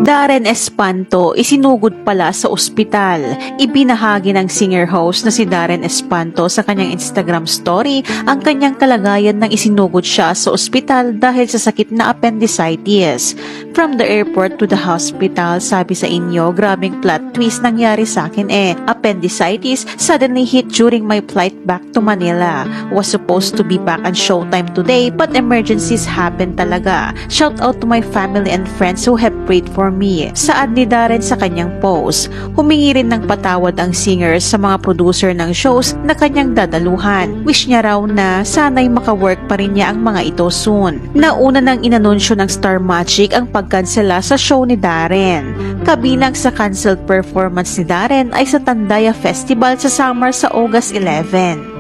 Darren Espanto isinugod pala sa ospital. Ibinahagi ng singer-host na si Darren Espanto sa kanyang Instagram story ang kanyang kalagayan nang isinugod siya sa ospital dahil sa sakit na appendicitis. From the airport to the hospital, sabi sa inyo, grabing plot twist nangyari sa akin Appendicitis suddenly hit during my flight back to Manila. Was supposed to be back on Showtime today but emergencies happened talaga. Shout out to my family and friends who have prayed for me. Saad ni Darren sa kanyang post, humingi rin ng patawad ang singer sa mga producer ng shows na kanyang dadaluhan. Wish niya raw na sana'y makawork pa rin niya ang mga ito soon. Nauna nang inanunsyo ng Star Magic ang pagkansela sa show ni Darren. Kabilang sa canceled performance ni Darren ay sa Tandaya Festival sa summer sa August 11.